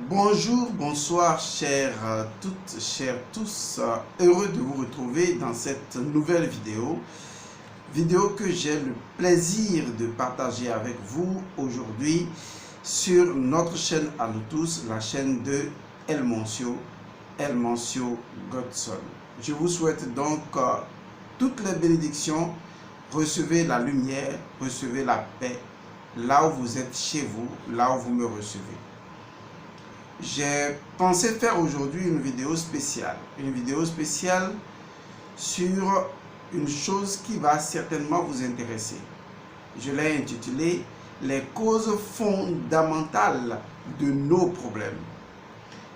Bonjour, bonsoir, chères toutes, chers tous. Heureux de vous retrouver dans cette nouvelle vidéo que j'ai le plaisir de partager avec vous aujourd'hui sur notre chaîne à nous tous, la chaîne de El Mancio Godson. Je vous souhaite donc toutes les bénédictions. Recevez la lumière, recevez la paix là où vous êtes chez vous, là où vous me recevez. J'ai pensé faire aujourd'hui une vidéo spéciale sur une chose qui va certainement vous intéresser. Je l'ai intitulé « Les causes fondamentales de nos problèmes ».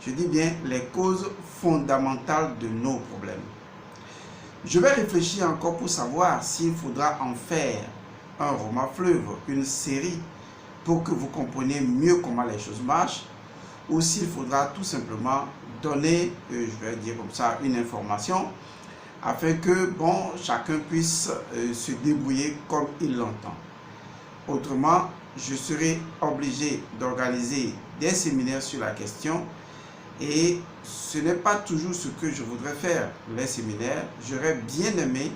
Je dis bien les causes fondamentales de nos problèmes. Je vais réfléchir encore pour savoir s'il faudra en faire un roman fleuve, une série, pour que vous compreniez mieux comment les choses marchent, ou s'il faudra tout simplement donner, je vais dire comme ça, une information, afin que chacun puisse se débrouiller comme il l'entend. Autrement, je serai obligé d'organiser des séminaires sur la question, et ce n'est pas toujours ce que je voudrais faire, les séminaires. J'aurais bien aimé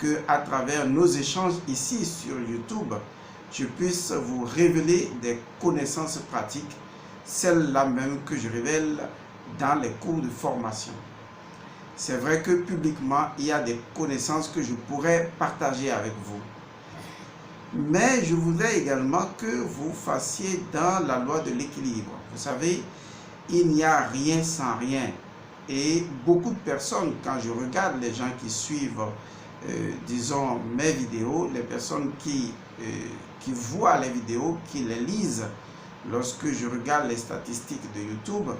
que, à travers nos échanges ici sur YouTube, je puisse vous révéler des connaissances pratiques, celles-là même que je révèle dans les cours de formation. C'est vrai que publiquement, il y a des connaissances que je pourrais partager avec vous. Mais je voudrais également que vous fassiez dans la loi de l'équilibre. Vous savez, il n'y a rien sans rien. Et beaucoup de personnes, quand je regarde les gens qui suivent, disons, mes vidéos, les personnes qui voient les vidéos, qui les lisent, lorsque je regarde les statistiques de YouTube,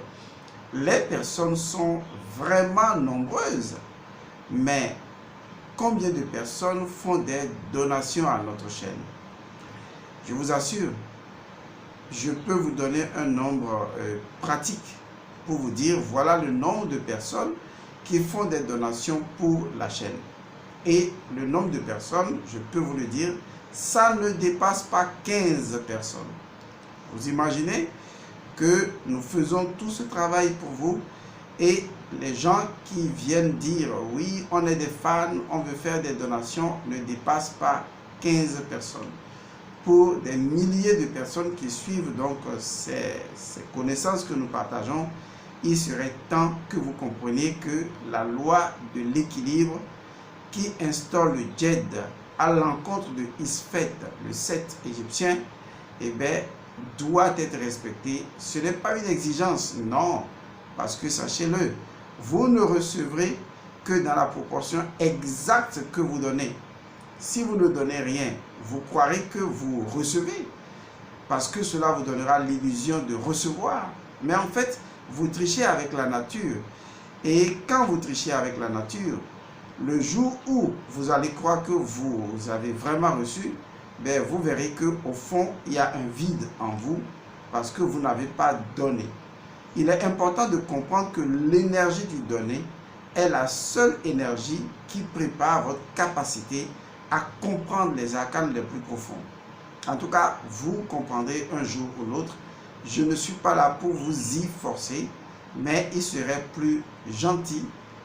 les personnes sont vraiment nombreuses. Mais combien de personnes font des donations à notre chaîne? Je vous assure, je peux vous donner un nombre pratique pour vous dire, voilà le nombre de personnes qui font des donations pour la chaîne. Et le nombre de personnes, je peux vous le dire, ça ne dépasse pas 15 personnes. Vous imaginez que nous faisons tout ce travail pour vous et les gens qui viennent dire oui, on est des fans, on veut faire des donations, ne dépassent pas 15 personnes. Pour des milliers de personnes qui suivent donc ces connaissances que nous partageons, il serait temps que vous compreniez que la loi de l'équilibre qui instaure le djed à l'encontre de Isfet, le 7 égyptien, doit être respectée. Ce n'est pas une exigence, non, parce que sachez-le, vous ne recevrez que dans la proportion exacte que vous donnez. Si vous ne donnez rien, vous croirez que vous recevez, parce que cela vous donnera l'illusion de recevoir. Mais en fait, vous trichez avec la nature. Et quand vous trichez avec la nature, le jour où vous allez croire que vous avez vraiment reçu, vous verrez qu'au fond, il y a un vide en vous parce que vous n'avez pas donné. Il est important de comprendre que l'énergie du donner est la seule énergie qui prépare votre capacité à comprendre les arcanes les plus profonds. En tout cas, vous comprendrez un jour ou l'autre. Je ne suis pas là pour vous y forcer, mais il serait plus gentil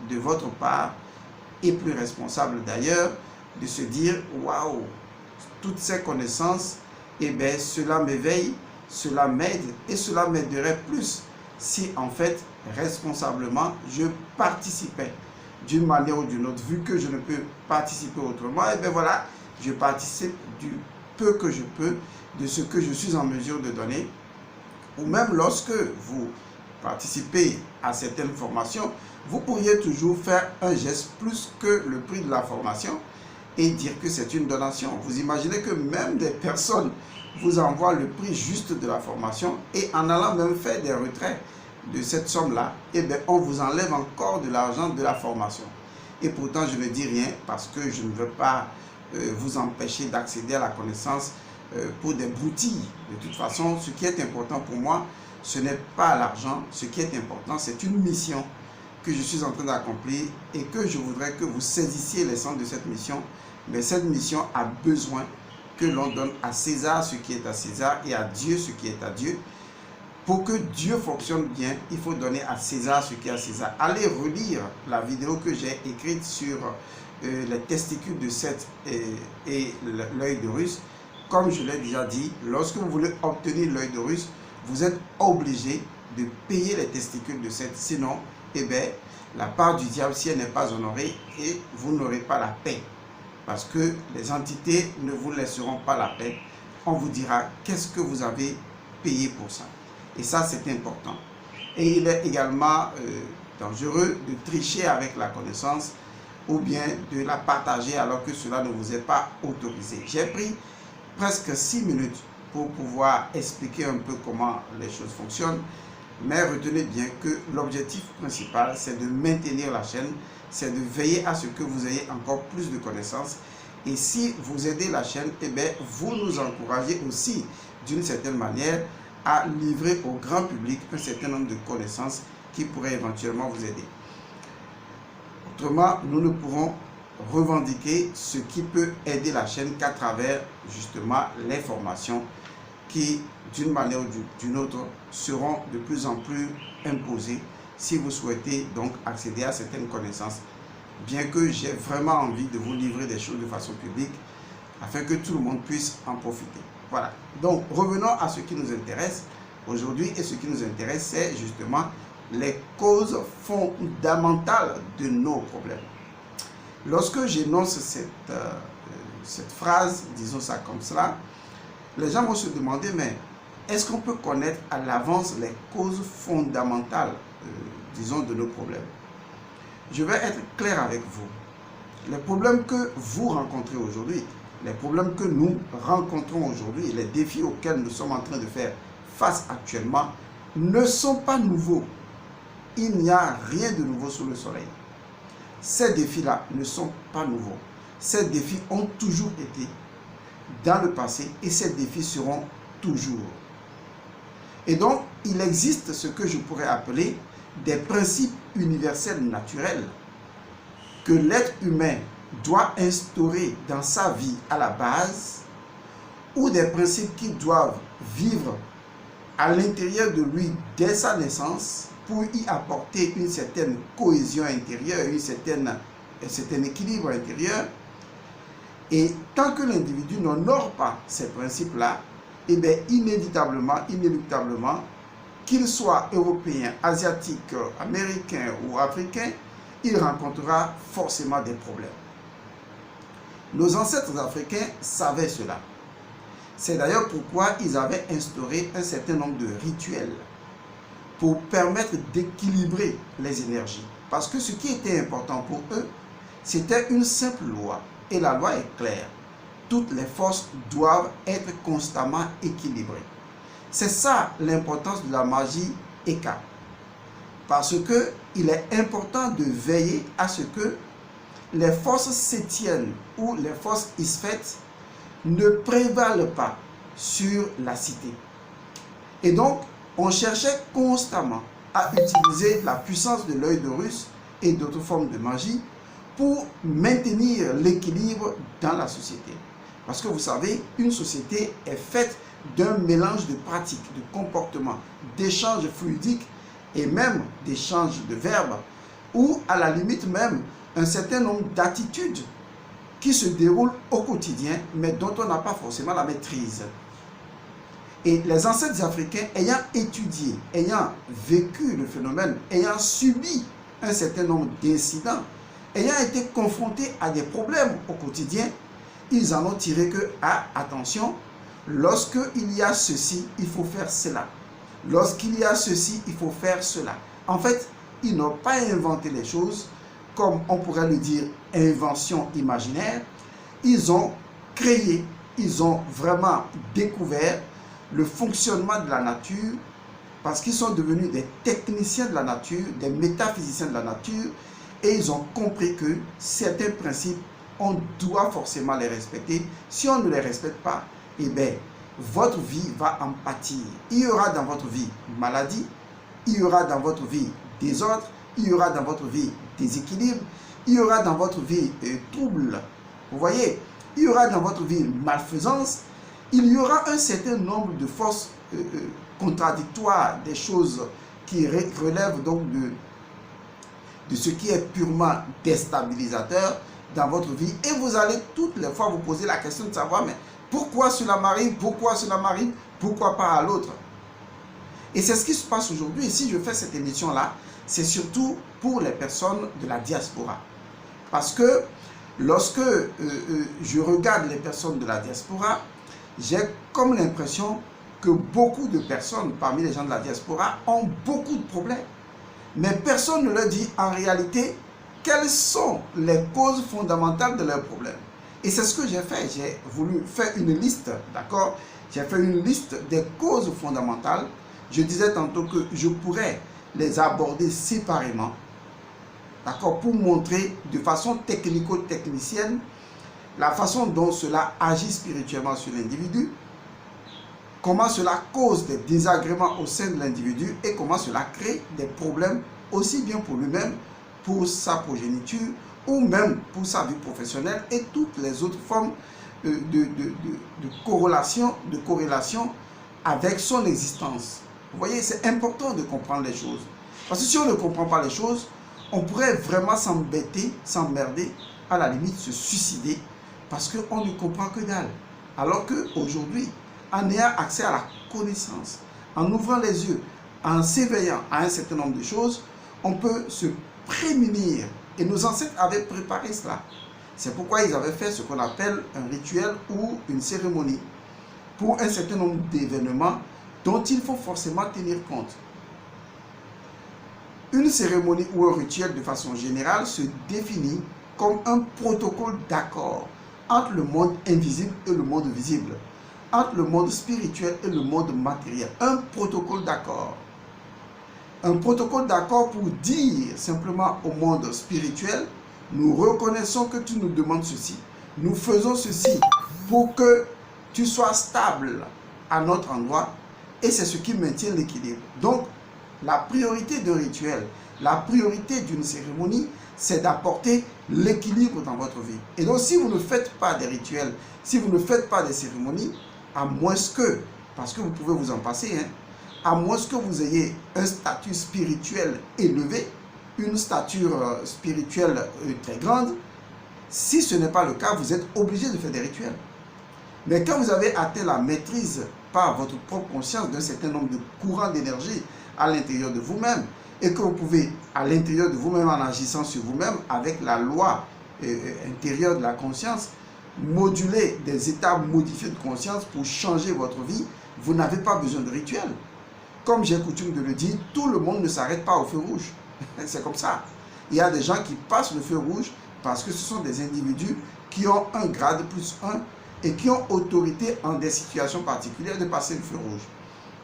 de votre part et plus responsable d'ailleurs de se dire « Waouh, toutes ces connaissances, cela m'éveille, cela m'aide et cela m'aiderait plus si en fait, responsablement, je participais d'une manière ou d'une autre. Vu que je ne peux participer autrement, voilà, je participe du peu que je peux, de ce que je suis en mesure de donner. Ou même lorsque vous participez à certaines formations, vous pourriez toujours faire un geste plus que le prix de la formation et dire que c'est une donation. Vous imaginez que même des personnes vous envoient le prix juste de la formation et en allant même faire des retraits de cette somme-là, on vous enlève encore de l'argent de la formation. Et pourtant, je ne dis rien parce que je ne veux pas vous empêcher d'accéder à la connaissance pour des broutilles. De toute façon, ce qui est important pour moi, ce n'est pas l'argent. Ce qui est important, c'est une mission que je suis en train d'accomplir et que je voudrais que vous saisissiez l'essence de cette mission. Mais cette mission a besoin que l'on donne à César ce qui est à César et à Dieu ce qui est à Dieu. Pour que Dieu fonctionne bien, il faut donner à César ce qui est à César. Allez relire la vidéo que j'ai écrite sur les testicules de Seth et l'œil d'Horus. Comme je l'ai déjà dit, lorsque vous voulez obtenir l'œil d'Horus, vous êtes obligé de payer les testicules de Seth. Sinon, eh bien, la part du diable, si elle n'est pas honorée, et vous n'aurez pas la paix. Parce que les entités ne vous laisseront pas la paix. On vous dira qu'est-ce que vous avez payé pour ça. Et ça, c'est important. Et il est également dangereux de tricher avec la connaissance ou bien de la partager alors que cela ne vous est pas autorisé. J'ai pris presque 6 minutes pour pouvoir expliquer un peu comment les choses fonctionnent. Mais retenez bien que l'objectif principal, c'est de maintenir la chaîne, c'est de veiller à ce que vous ayez encore plus de connaissances. Et si vous aidez la chaîne, eh bien, vous nous encouragez aussi d'une certaine manière à livrer au grand public un certain nombre de connaissances qui pourraient éventuellement vous aider. Autrement, nous ne pourrons revendiquer ce qui peut aider la chaîne qu'à travers justement les formations qui, d'une manière ou d'une autre, seront de plus en plus imposées si vous souhaitez donc accéder à certaines connaissances. Bien que j'ai vraiment envie de vous livrer des choses de façon publique afin que tout le monde puisse en profiter. Voilà. Donc, revenons à ce qui nous intéresse aujourd'hui. Et ce qui nous intéresse, c'est justement les causes fondamentales de nos problèmes. Lorsque j'énonce cette phrase, disons ça comme cela, les gens vont se demander, mais est-ce qu'on peut connaître à l'avance les causes fondamentales, disons, de nos problèmes? Je vais être clair avec vous. Les problèmes que vous rencontrez aujourd'hui, les problèmes que nous rencontrons aujourd'hui, les défis auxquels nous sommes en train de faire face actuellement, ne sont pas nouveaux. Il n'y a rien de nouveau sous le soleil. Ces défis-là ne sont pas nouveaux. Ces défis ont toujours été dans le passé et ces défis seront toujours. Et donc, il existe ce que je pourrais appeler des principes universels naturels que l'être humain doit instaurer dans sa vie à la base, ou des principes qui doivent vivre à l'intérieur de lui dès sa naissance pour y apporter une certaine cohésion intérieure, un certain équilibre intérieur. Et tant que l'individu n'honore pas ces principes-là, eh bien, inévitablement, inéluctablement, qu'il soit européen, asiatique, américain ou africain, il rencontrera forcément des problèmes. Nos ancêtres africains savaient cela. C'est d'ailleurs pourquoi ils avaient instauré un certain nombre de rituels pour permettre d'équilibrer les énergies. Parce que ce qui était important pour eux, c'était une simple loi. Et la loi est claire. Toutes les forces doivent être constamment équilibrées. C'est ça l'importance de la magie Eka. Parce qu'il est important de veiller à ce que les forces sétiennes ou les forces isfètes ne prévalent pas sur la cité. Et donc, on cherchait constamment à utiliser la puissance de l'œil d'Horus et d'autres formes de magie pour maintenir l'équilibre dans la société. Parce que vous savez, une société est faite d'un mélange de pratiques, de comportements, d'échanges fluidiques et même d'échanges de verbes, ou à la limite même un certain nombre d'attitudes qui se déroulent au quotidien, mais dont on n'a pas forcément la maîtrise. Et les ancêtres africains, ayant étudié, ayant vécu le phénomène, ayant subi un certain nombre d'incidents, ayant été confrontés à des problèmes au quotidien, ils en ont tiré que, attention, lorsqu'il y a ceci, il faut faire cela. Lorsqu'il y a ceci, il faut faire cela. En fait, ils n'ont pas inventé les choses, comme on pourrait le dire, invention imaginaire. Ils ont créé, ils ont vraiment découvert le fonctionnement de la nature, parce qu'ils sont devenus des techniciens de la nature, des métaphysiciens de la nature, et ils ont compris que certains principes, on doit forcément les respecter. Si on ne les respecte pas, eh bien, votre vie va en pâtir. Il y aura dans votre vie maladie, il y aura dans votre vie désordre, il y aura dans votre vie déséquilibre, il y aura dans votre vie trouble. Vous voyez, il y aura dans votre vie malfaisance, il y aura un certain nombre de forces contradictoires, des choses qui relèvent donc de ce qui est purement déstabilisateur dans votre vie. Et vous allez toutes les fois vous poser la question de savoir, mais pourquoi cela m'arrive? Pourquoi cela m'arrive? Pourquoi pas à l'autre? Et c'est ce qui se passe aujourd'hui. Et si je fais cette émission-là, c'est surtout pour les personnes de la diaspora. Parce que lorsque je regarde les personnes de la diaspora, j'ai comme l'impression que beaucoup de personnes parmi les gens de la diaspora ont beaucoup de problèmes. Mais personne ne leur dit en réalité quelles sont les causes fondamentales de leurs problèmes. Et c'est ce que j'ai fait. J'ai voulu faire une liste, d'accord? J'ai fait une liste des causes fondamentales. Je disais tantôt que je pourrais les aborder séparément, d'accord, pour montrer de façon technico-technicienne la façon dont cela agit spirituellement sur l'individu, comment cela cause des désagréments au sein de l'individu et comment cela crée des problèmes aussi bien pour lui-même, pour sa progéniture ou même pour sa vie professionnelle et toutes les autres formes de corrélation avec son existence. Vous voyez, c'est important de comprendre les choses. Parce que si on ne comprend pas les choses, on pourrait vraiment s'embêter, s'emmerder, à la limite se suicider, parce qu'on ne comprend que dalle. Alors qu'aujourd'hui, en ayant accès à la connaissance, en ouvrant les yeux, en s'éveillant à un certain nombre de choses, on peut se prémunir. Et nos ancêtres avaient préparé cela. C'est pourquoi ils avaient fait ce qu'on appelle un rituel ou une cérémonie pour un certain nombre d'événements dont il faut forcément tenir compte. Une cérémonie ou un rituel de façon générale se définit comme un protocole d'accord entre le monde invisible et le monde visible, entre le monde spirituel et le monde matériel. Un protocole d'accord. Un protocole d'accord pour dire simplement au monde spirituel, nous reconnaissons que tu nous demandes ceci. Nous faisons ceci pour que tu sois stable à notre endroit et c'est ce qui maintient l'équilibre. Donc, la priorité d'un rituel, la priorité d'une cérémonie, c'est d'apporter l'équilibre dans votre vie. Et donc, si vous ne faites pas des rituels, si vous ne faites pas des cérémonies, à moins que, parce que vous pouvez vous en passer, à moins que vous ayez un statut spirituel élevé, une stature spirituelle très grande, si ce n'est pas le cas, vous êtes obligé de faire des rituels. Mais quand vous avez atteint la maîtrise par votre propre conscience d'un certain nombre de courants d'énergie à l'intérieur de vous-même, et que vous pouvez, à l'intérieur de vous-même, en agissant sur vous-même, avec la loi intérieure de la conscience, moduler des états modifiés de conscience pour changer votre vie, vous n'avez pas besoin de rituel. Comme j'ai coutume de le dire, tout le monde ne s'arrête pas au feu rouge. C'est comme ça. Il y a des gens qui passent le feu rouge parce que ce sont des individus qui ont un grade +1 et qui ont autorité en des situations particulières de passer le feu rouge.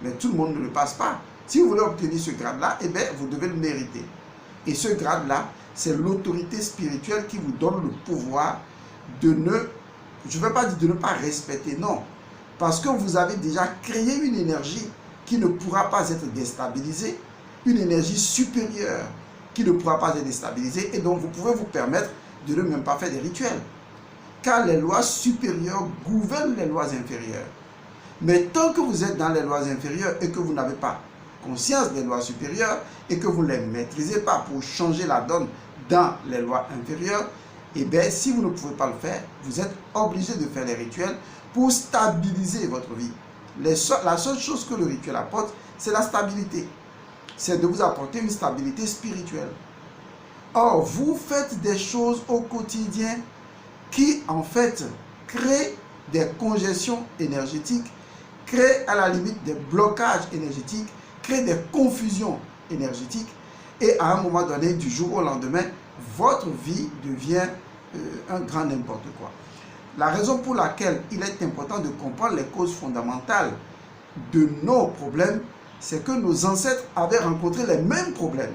Mais tout le monde ne le passe pas. Si vous voulez obtenir ce grade-là, eh bien, vous devez le mériter. Et ce grade-là, c'est l'autorité spirituelle qui vous donne le pouvoir de ne, je ne veux pas dire de ne pas respecter, non. Parce que vous avez déjà créé une énergie qui ne pourra pas être déstabilisée, une énergie supérieure qui ne pourra pas être déstabilisée, et donc vous pouvez vous permettre de ne même pas faire des rituels. Car les lois supérieures gouvernent les lois inférieures. Mais tant que vous êtes dans les lois inférieures et que vous n'avez pas conscience des lois supérieures et que vous ne les maîtrisez pas pour changer la donne dans les lois inférieures, eh bien, si vous ne pouvez pas le faire, vous êtes obligé de faire des rituels pour stabiliser votre vie. La seule chose que le rituel apporte, c'est la stabilité. C'est de vous apporter une stabilité spirituelle. Or, vous faites des choses au quotidien qui, en fait, créent des congestions énergétiques, créent à la limite des blocages énergétiques, créent des confusions énergétiques. Et à un moment donné, du jour au lendemain, votre vie devient un grand n'importe quoi. La raison pour laquelle il est important de comprendre les causes fondamentales de nos problèmes, c'est que nos ancêtres avaient rencontré les mêmes problèmes.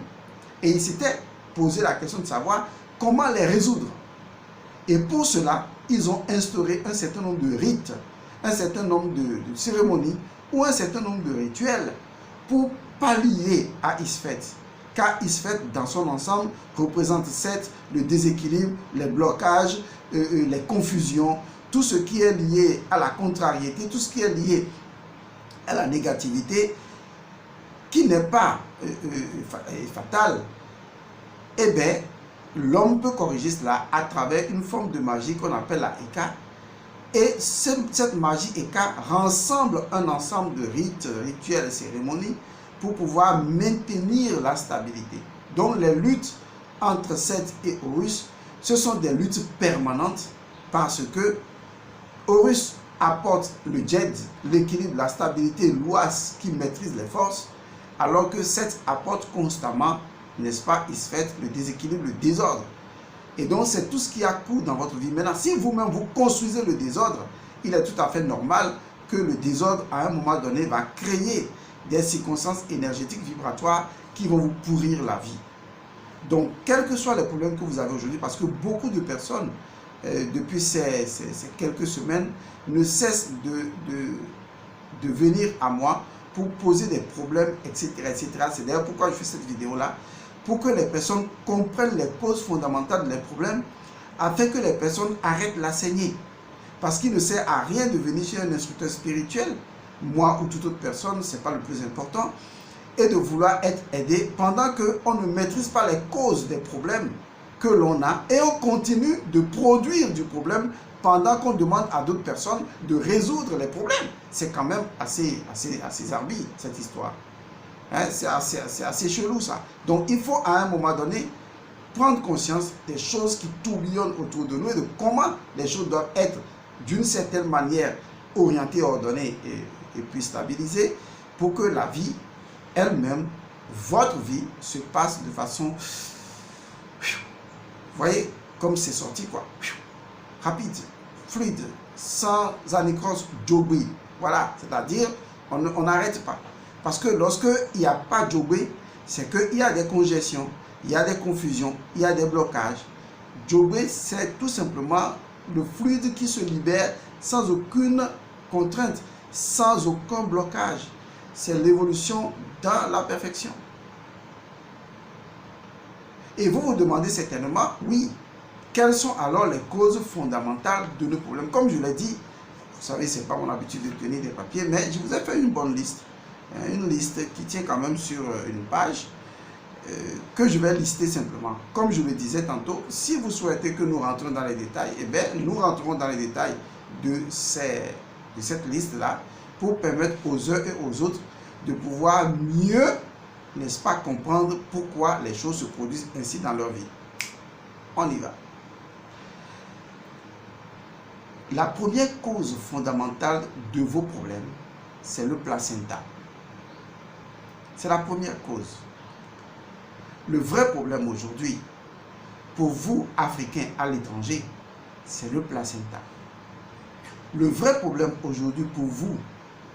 Et ils s'étaient posé la question de savoir comment les résoudre. Et pour cela, ils ont instauré un certain nombre de rites, un certain nombre de cérémonies ou un certain nombre de rituels pour pallier à Isfet. Car Isfet, dans son ensemble, représente 7, le déséquilibre, les blocages, les confusions, tout ce qui est lié à la contrariété, tout ce qui est lié à la négativité, qui n'est pas fatale, eh bien, l'homme peut corriger cela à travers une forme de magie qu'on appelle la Eka. Et cette magie Eka rassemble un ensemble de rites, rituels et cérémonies pour pouvoir maintenir la stabilité. Donc les luttes entre Seth et Horus, ce sont des luttes permanentes parce que Horus apporte le Djed, l'équilibre, la stabilité, l'Ouas qui maîtrise les forces, alors que Seth apporte constamment, n'est-ce pas, Isfet, le déséquilibre, le désordre. Et donc c'est tout ce qui a cours dans votre vie. Maintenant, si vous-même vous construisez le désordre, il est tout à fait normal que le désordre, à un moment donné, va créer des circonstances énergétiques vibratoires qui vont vous pourrir la vie. Donc, quels que soient les problèmes que vous avez aujourd'hui, parce que beaucoup de personnes, depuis ces quelques semaines, ne cessent de venir à moi pour poser des problèmes, etc. etc. C'est d'ailleurs pourquoi je fais cette vidéo-là, pour que les personnes comprennent les causes fondamentales des problèmes, afin que les personnes arrêtent la saignée. Parce qu'il ne sert à rien de venir chez un instructeur spirituel, moi ou toute autre personne, ce n'est pas le plus important, et de vouloir être aidé pendant qu'on ne maîtrise pas les causes des problèmes que l'on a, et on continue de produire du problème pendant qu'on demande à d'autres personnes de résoudre les problèmes. C'est quand même assez zarbi, cette histoire. Hein, c'est assez chelou ça. Donc il faut à un moment donné prendre conscience des choses qui tourbillonnent autour de nous et de comment les choses doivent être d'une certaine manière orientées, ordonnées et puis stabilisées pour que la vie elle-même, votre vie, se passe de façon, vous voyez, comme c'est sorti quoi, rapide, fluide, sans anicrosse, jobé. Voilà, c'est-à-dire, on n'arrête pas. Parce que lorsqu'il n'y a pas de jobé, c'est qu'il y a des congestions, il y a des confusions, il y a des blocages. Jobé, c'est tout simplement le fluide qui se libère sans aucune contrainte, sans aucun blocage. C'est l'évolution dans la perfection. Et vous vous demandez certainement, oui, quelles sont alors les causes fondamentales de nos problèmes? Comme je l'ai dit, vous savez, ce n'est pas mon habitude de tenir des papiers, mais je vous ai fait une bonne liste. Une liste qui tient quand même sur une page que je vais lister simplement. Comme je le disais tantôt, si vous souhaitez que nous rentrions dans les détails, eh bien, nous rentrerons dans les détails de cette liste-là pour permettre aux uns et aux autres de pouvoir mieux, n'est-ce pas, comprendre pourquoi les choses se produisent ainsi dans leur vie. On y va. La première cause fondamentale de vos problèmes, c'est le placenta. C'est la première cause. Le vrai problème aujourd'hui, pour vous, Africains à l'étranger, c'est le placenta. Le vrai problème aujourd'hui pour vous,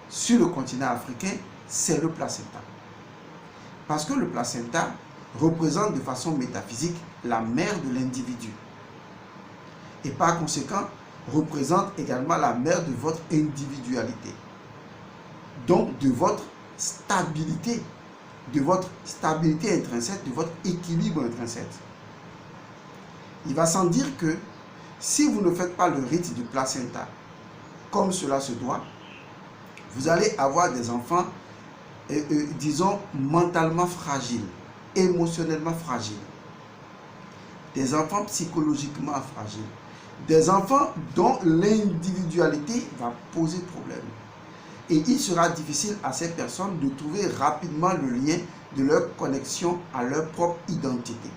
sur le continent africain, c'est le placenta. Parce que le placenta représente de façon métaphysique la mère de l'individu. Et par conséquent, représente également la mère de votre individualité. Donc de votre stabilité intrinsèque, de votre équilibre intrinsèque. Il va sans dire que si vous ne faites pas le rite du placenta comme cela se doit, vous allez avoir des enfants, disons, mentalement fragiles, émotionnellement fragiles, des enfants psychologiquement fragiles, des enfants dont l'individualité va poser problème. Et il sera difficile à ces personnes de trouver rapidement le lien de leur connexion à leur propre identité.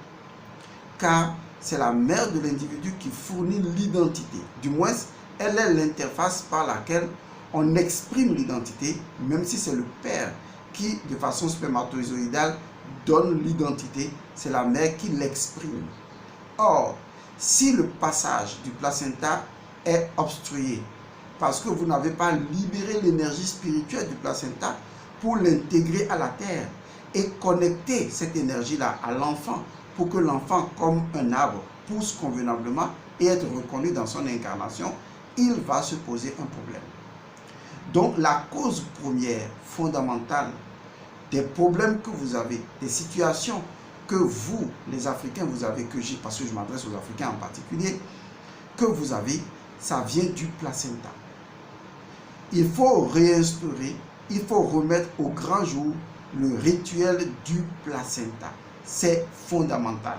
Car c'est la mère de l'individu qui fournit l'identité. Du moins, elle est l'interface par laquelle on exprime l'identité, même si c'est le père qui, de façon spermatozoïdale, donne l'identité. C'est la mère qui l'exprime. Or, si le passage du placenta est obstrué, parce que vous n'avez pas libéré l'énergie spirituelle du placenta pour l'intégrer à la terre et connecter cette énergie-là à l'enfant pour que l'enfant, comme un arbre, pousse convenablement et être reconnu dans son incarnation, il va se poser un problème. Donc la cause première, fondamentale, des problèmes que vous avez, des situations que vous, les Africains, vous avez, parce que je m'adresse aux Africains en particulier, que vous avez, ça vient du placenta. Il faut réinstaurer, il faut remettre au grand jour le rituel du placenta. C'est fondamental.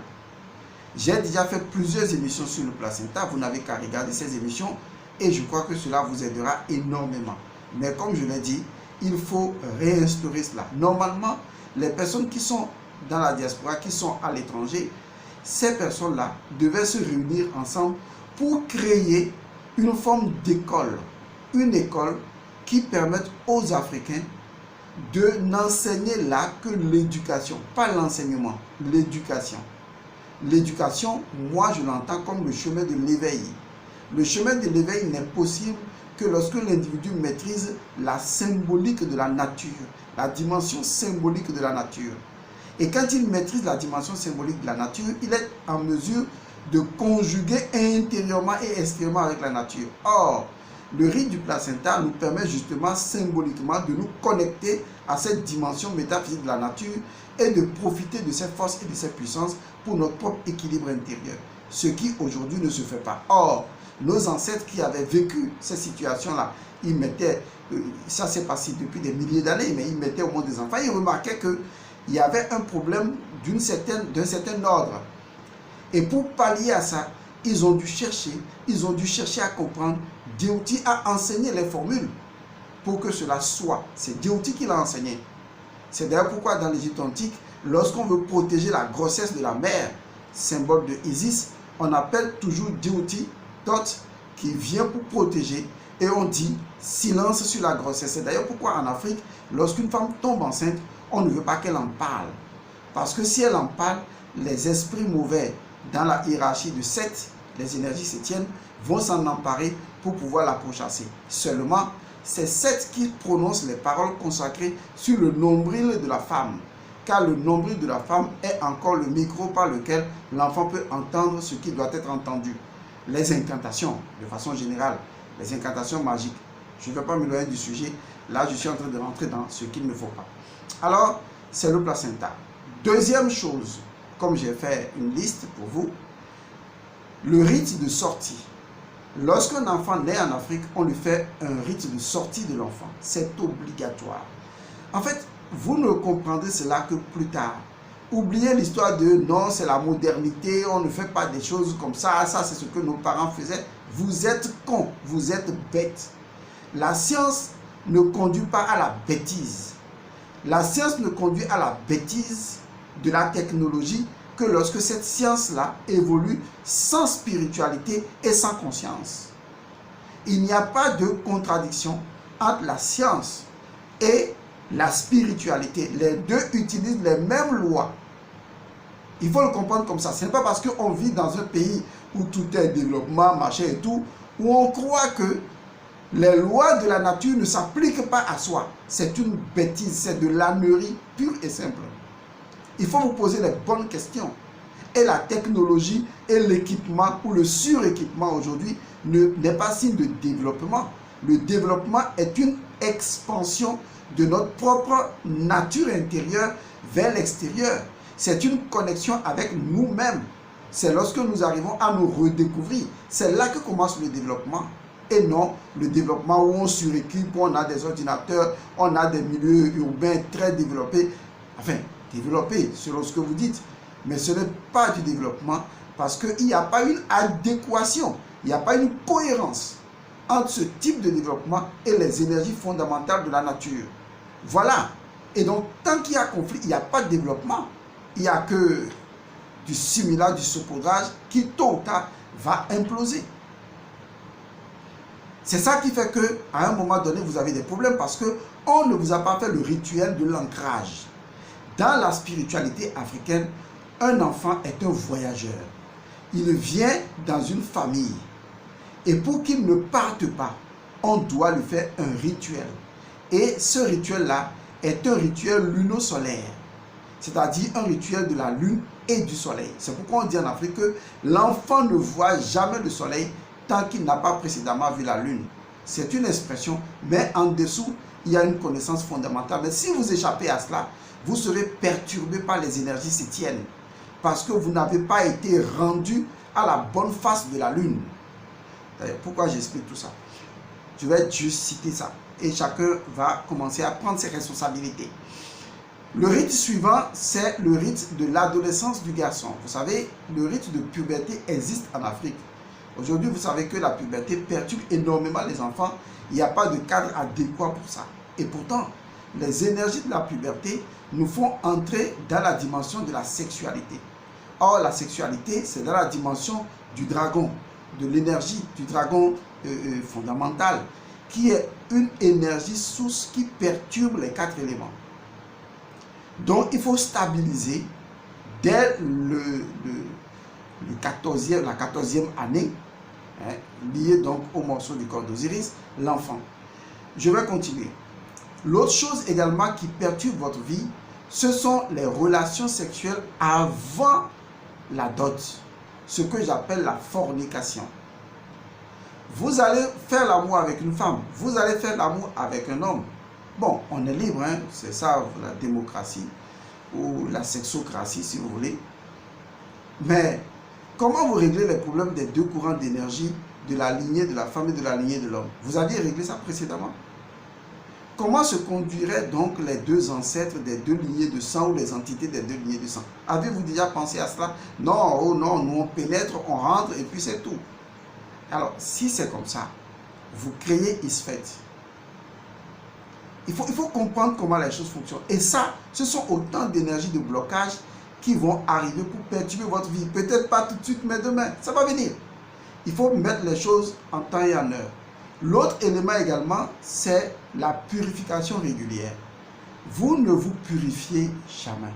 J'ai déjà fait plusieurs émissions sur le placenta. Vous n'avez qu'à regarder ces émissions et je crois que cela vous aidera énormément. Mais comme je l'ai dit, il faut réinstaurer cela. Normalement, les personnes qui sont dans la diaspora, qui sont à l'étranger, ces personnes-là devaient se réunir ensemble pour créer une forme d'école. Une école qui permette aux Africains de n'enseigner là que l'éducation, pas l'enseignement, l'éducation. L'éducation, moi je l'entends comme le chemin de l'éveil. Le chemin de l'éveil n'est possible que lorsque l'individu maîtrise la symbolique de la nature, la dimension symbolique de la nature. Et quand il maîtrise la dimension symbolique de la nature, il est en mesure de conjuguer intérieurement et extérieurement avec la nature. Or, le rite du placenta nous permet justement symboliquement de nous connecter à cette dimension métaphysique de la nature et de profiter de ses forces et de ses puissances pour notre propre équilibre intérieur. Ce qui aujourd'hui ne se fait pas. Or, nos ancêtres qui avaient vécu ces situations-là, ils mettaient, ça s'est passé depuis des milliers d'années, mais ils mettaient au monde des enfants, ils remarquaient qu'il y avait un problème d'un certain ordre. Et pour pallier à ça, ils ont dû chercher à comprendre. Dieuti a enseigné les formules pour que cela soit. C'est Dieuti qui l'a enseigné. C'est d'ailleurs pourquoi dans l'Égypte antique, lorsqu'on veut protéger la grossesse de la mère, symbole de Isis, on appelle toujours Dieuti, Thoth, qui vient pour protéger, et on dit silence sur la grossesse. C'est d'ailleurs pourquoi en Afrique, lorsqu'une femme tombe enceinte, on ne veut pas qu'elle en parle. Parce que si elle en parle, les esprits mauvais dans la hiérarchie de Seth, les énergies sétiennes, vont s'en emparer pour pouvoir la pourchasser. Seulement, c'est Seth qui prononce les paroles consacrées sur le nombril de la femme. Car le nombril de la femme est encore le micro par lequel l'enfant peut entendre ce qui doit être entendu. Les incantations, de façon générale, les incantations magiques. Je ne vais pas m'éloigner du sujet. Là, je suis en train de rentrer dans ce qu'il ne faut pas. Alors, c'est le placenta. Deuxième chose, comme j'ai fait une liste pour vous, le rite de sortie. Lorsqu'un enfant naît en Afrique, on lui fait un rite de sortie de l'enfant. C'est obligatoire. En fait, vous ne comprendrez cela que plus tard. Oubliez l'histoire de non, c'est la modernité, on ne fait pas des choses comme ça, ça c'est ce que nos parents faisaient. Vous êtes cons, vous êtes bêtes. La science ne conduit pas à la bêtise. La science ne conduit à la bêtise de la technologie que lorsque cette science-là évolue sans spiritualité et sans conscience. Il n'y a pas de contradiction entre la science et la spiritualité. Les deux utilisent les mêmes lois. Il faut le comprendre comme ça. Ce n'est pas parce qu'on vit dans un pays où tout est développement, machin et tout, où on croit que les lois de la nature ne s'appliquent pas à soi. C'est une bêtise, c'est de l'ânerie pure et simple. Il faut vous poser les bonnes questions. Et la technologie et l'équipement ou le suréquipement aujourd'hui n'est pas signe de développement. Le développement est une expansion de notre propre nature intérieure vers l'extérieur. C'est une connexion avec nous-mêmes. C'est lorsque nous arrivons à nous redécouvrir. C'est là que commence le développement. Et non le développement où on suréquipe, où on a des ordinateurs, on a des milieux urbains très développés. Enfin, développés selon ce que vous dites. Mais ce n'est pas du développement parce qu'il n'y a pas une adéquation, il n'y a pas une cohérence entre ce type de développement et les énergies fondamentales de la nature. Voilà. Et donc, tant qu'il y a conflit, il n'y a pas de développement. Il n'y a que du simulat, du saupoudrage qui, tôt ou tard, va imploser. C'est ça qui fait qu'à un moment donné, vous avez des problèmes parce qu'on ne vous a pas fait le rituel de l'ancrage. Dans la spiritualité africaine, un enfant est un voyageur. Il vient dans une famille. Et pour qu'il ne parte pas, on doit lui faire un rituel. Et ce rituel-là est un rituel luno-solaire. C'est-à-dire un rituel de la lune et du soleil. C'est pourquoi on dit en Afrique que l'enfant ne voit jamais le soleil tant qu'il n'a pas précédemment vu la lune. C'est une expression, mais en dessous, il y a une connaissance fondamentale. Mais si vous échappez à cela, vous serez perturbé par les énergies sétiennes. Parce que vous n'avez pas été rendu à la bonne face de la lune. D'ailleurs, pourquoi j'explique tout ça? Je vais juste citer ça. Et chacun va commencer à prendre ses responsabilités. Le rite suivant, c'est le rite de l'adolescence du garçon. Vous savez, le rite de puberté existe en Afrique. Aujourd'hui, vous savez que la puberté perturbe énormément les enfants. Il n'y a pas de cadre adéquat pour ça. Et pourtant, les énergies de la puberté nous font entrer dans la dimension de la sexualité. Or, la sexualité, c'est dans la dimension du dragon, de l'énergie du dragon fondamental, qui est une énergie source qui perturbe les 4 éléments. Donc, il faut stabiliser dès la 14e année, hein, lié donc au morceau du corps d'Osiris, l'enfant. Je vais continuer. L'autre chose également qui perturbe votre vie, ce sont les relations sexuelles avant la dot, ce que j'appelle la fornication. Vous allez faire l'amour avec une femme, vous allez faire l'amour avec un homme. Bon, on est libre, hein? C'est ça la démocratie ou la sexocratie si vous voulez. Mais comment vous réglez les problèmes des 2 courants d'énergie de la lignée de la femme et de la lignée de l'homme? Vous aviez réglé ça précédemment. Comment se conduiraient donc les 2 ancêtres des 2 lignées de sang ou les entités des 2 lignées de sang? Avez-vous déjà pensé à cela? Non, oh non, nous on pénètre, on rentre et puis c'est tout. Alors, si c'est comme ça, vous créez Isfet. Il faut comprendre comment les choses fonctionnent. Et ça, ce sont autant d'énergies de blocage qui vont arriver pour perturber votre vie. Peut-être pas tout de suite, mais demain, ça va venir. Il faut mettre les choses en temps et en heure. L'autre élément également, c'est la purification régulière. Vous ne vous purifiez jamais.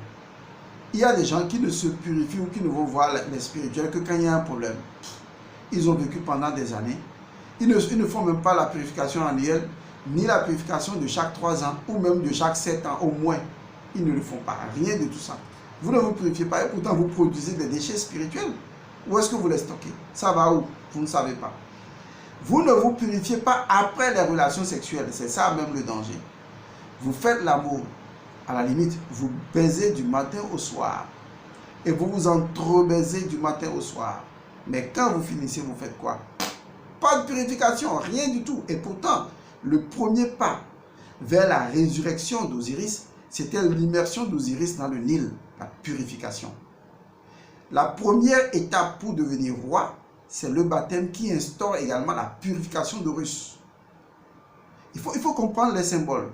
Il y a des gens qui ne se purifient ou qui ne vont voir les spirituels que quand il y a un problème. Ils ont vécu pendant des années. Ils ne font même pas la purification annuelle, ni la purification de chaque 3 ans, ou même de chaque 7 ans au moins. Ils ne le font pas. Rien de tout ça. Vous ne vous purifiez pas et pourtant vous produisez des déchets spirituels. Où est-ce que vous les stockez? Ça va où? Vous ne savez pas. Vous ne vous purifiez pas après les relations sexuelles. C'est ça même le danger. Vous faites l'amour. À la limite, vous baisez du matin au soir. Et vous vous entrebaisez du matin au soir. Mais quand vous finissez, vous faites quoi? Pas de purification, rien du tout. Et pourtant, le premier pas vers la résurrection d'Osiris, c'était l'immersion d'Osiris dans le Nil, la purification. La première étape pour devenir roi, c'est le baptême qui instaure également la purification d'Horus. Il faut comprendre les symboles.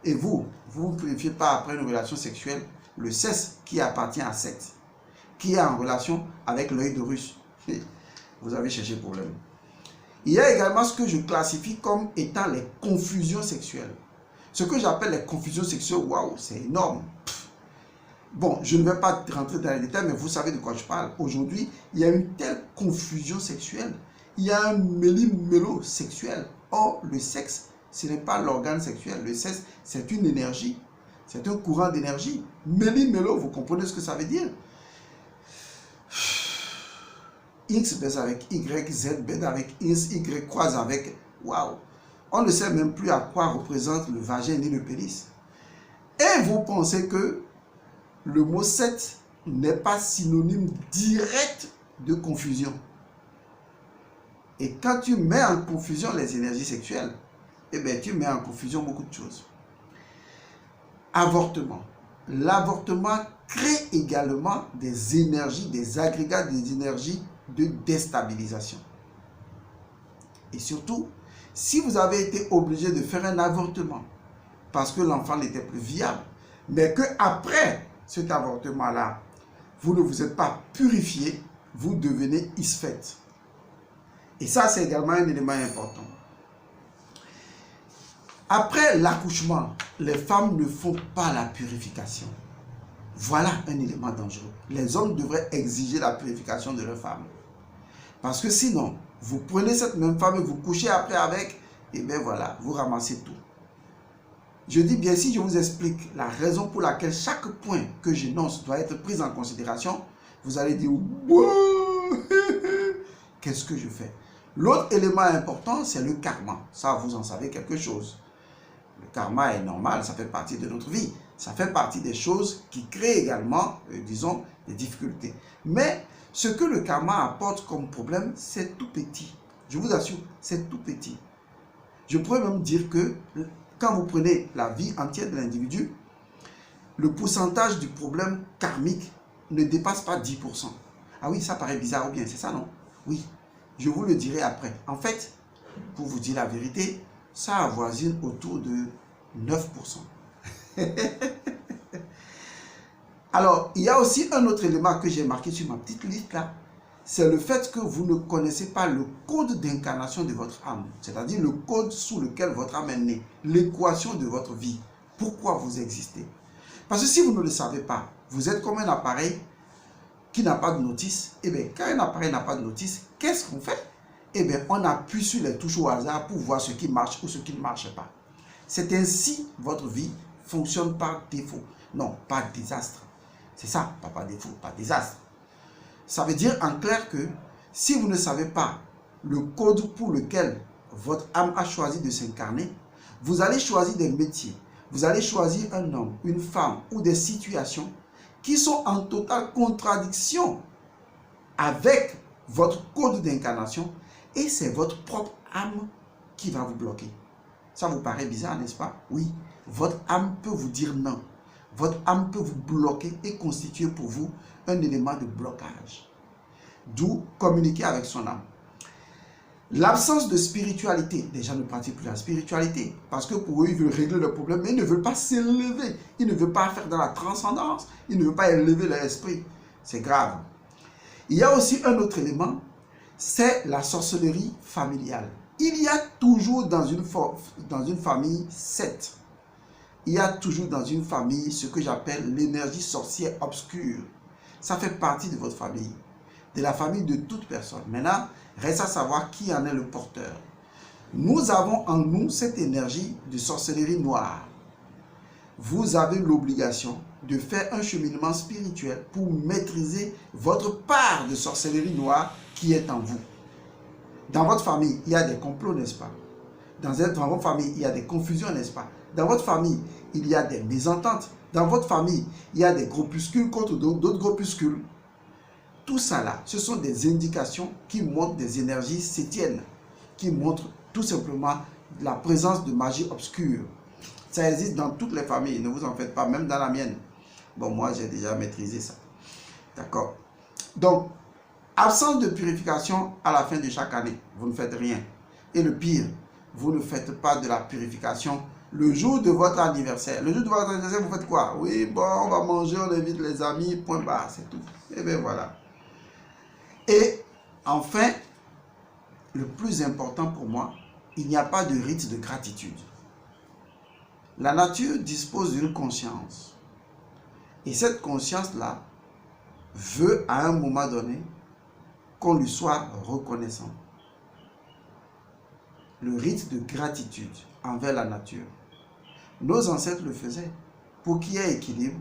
Et vous ne vous purifiez pas après une relation sexuelle, le sexe qui appartient à Seth, qui est en relation avec l'œil d'Horus. Vous avez cherché problème. Il y a également ce que je classifie comme étant les confusions sexuelles. Ce que j'appelle les confusions sexuelles, waouh, c'est énorme. Bon, je ne vais pas rentrer dans les détails, mais vous savez de quoi je parle. Aujourd'hui, il y a une telle confusion sexuelle. Il y a un méli-mélo sexuel. Or, le sexe, ce n'est pas l'organe sexuel. Le sexe, c'est une énergie. C'est un courant d'énergie. Méli-mélo, vous comprenez ce que ça veut dire? X baise avec Y, Z baise avec X, Y croise avec... Waouh! On ne sait même plus à quoi représente le vagin ni le pénis. Et vous pensez que le mot 7 n'est pas synonyme direct de confusion. Et quand tu mets en confusion les énergies sexuelles, eh bien, tu mets en confusion beaucoup de choses. Avortement. L'avortement crée également des énergies, des agrégats, des énergies de déstabilisation. Et surtout, si vous avez été obligé de faire un avortement parce que l'enfant n'était plus viable, mais qu'après cet avortement-là, vous ne vous êtes pas purifié, vous devenez Isfet. Et ça, c'est également un élément important. Après l'accouchement, les femmes ne font pas la purification. Voilà un élément dangereux. Les hommes devraient exiger la purification de leurs femmes. Parce que sinon, vous prenez cette même femme et vous couchez après avec, et bien voilà, vous ramassez tout. Je dis bien, si je vous explique la raison pour laquelle chaque point que j'énonce doit être pris en considération, vous allez dire, wow, qu'est-ce que je fais? L'autre élément important, c'est le karma. Ça, vous en savez quelque chose. Le karma est normal, ça fait partie de notre vie. Ça fait partie des choses qui créent également, disons, des difficultés. Mais ce que le karma apporte comme problème, c'est tout petit. Je vous assure, c'est tout petit. Je pourrais même dire que quand vous prenez la vie entière de l'individu, le pourcentage du problème karmique ne dépasse pas 10%. Ah oui, ça paraît bizarre ou bien, c'est ça, non? Oui, je vous le dirai après. En fait, pour vous dire la vérité, ça avoisine autour de 9%. Alors, il y a aussi un autre élément que j'ai marqué sur ma petite liste là. C'est le fait que vous ne connaissez pas le code d'incarnation de votre âme. C'est-à-dire le code sous lequel votre âme est née. L'équation de votre vie. Pourquoi vous existez. Parce que si vous ne le savez pas, vous êtes comme un appareil qui n'a pas de notice. Eh bien, quand un appareil n'a pas de notice, qu'est-ce qu'on fait? Eh bien, on appuie sur les touches au hasard pour voir ce qui marche ou ce qui ne marche pas. C'est ainsi votre vie fonctionne par défaut. Non, par désastre. C'est ça, pas par défaut, par désastre. Ça veut dire en clair que si vous ne savez pas le code pour lequel votre âme a choisi de s'incarner, vous allez choisir des métiers, vous allez choisir un homme, une femme ou des situations qui sont en totale contradiction avec votre code d'incarnation et c'est votre propre âme qui va vous bloquer. Ça vous paraît bizarre, n'est-ce pas? Oui, votre âme peut vous dire non. Votre âme peut vous bloquer et constituer pour vous un élément de blocage. D'où communiquer avec son âme. L'absence de spiritualité. Les gens ne pratiquent plus la spiritualité parce que pour eux, ils veulent régler le problème, mais ils ne veulent pas s'élever. Ils ne veulent pas faire de la transcendance. Ils ne veulent pas élever leur esprit. C'est grave. Il y a aussi un autre élément, c'est la sorcellerie familiale. Il y a toujours dans une famille 7. Il y a toujours dans une famille ce que j'appelle l'énergie sorcière obscure. Ça fait partie de votre famille, de la famille de toute personne. Maintenant, reste à savoir qui en est le porteur. Nous avons en nous cette énergie de sorcellerie noire. Vous avez l'obligation de faire un cheminement spirituel pour maîtriser votre part de sorcellerie noire qui est en vous. Dans votre famille, il y a des complots, n'est-ce pas? Dans votre famille, il y a des confusions, n'est-ce pas? Dans votre famille, il y a des mésententes. Dans votre famille, il y a des groupuscules contre d'autres groupuscules. Tout ça là, ce sont des indications qui montrent des énergies sétiennes, qui montrent tout simplement la présence de magie obscure. Ça existe dans toutes les familles, ne vous en faites pas, même dans la mienne. Bon, moi, j'ai déjà maîtrisé ça. D'accord? Donc, absence de purification à la fin de chaque année, vous ne faites rien. Et le pire, vous ne faites pas de la purification le jour de votre anniversaire. Le jour de votre anniversaire, vous faites quoi? Oui, bon, on va manger, on invite les amis, point barre, c'est tout. Et bien voilà. Et enfin, le plus important pour moi, il n'y a pas de rite de gratitude. La nature dispose d'une conscience. Et cette conscience-là veut à un moment donné qu'on lui soit reconnaissant. Le rite de gratitude envers la nature. Nos ancêtres le faisaient. Pour qu'il y ait équilibre,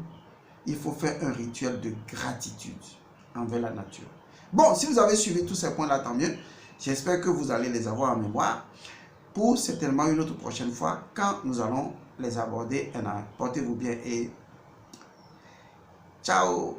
il faut faire un rituel de gratitude envers la nature. Bon, si vous avez suivi tous ces points-là, tant mieux. J'espère que vous allez les avoir en mémoire pour certainement une autre prochaine fois quand nous allons les aborder. Portez-vous bien et ciao.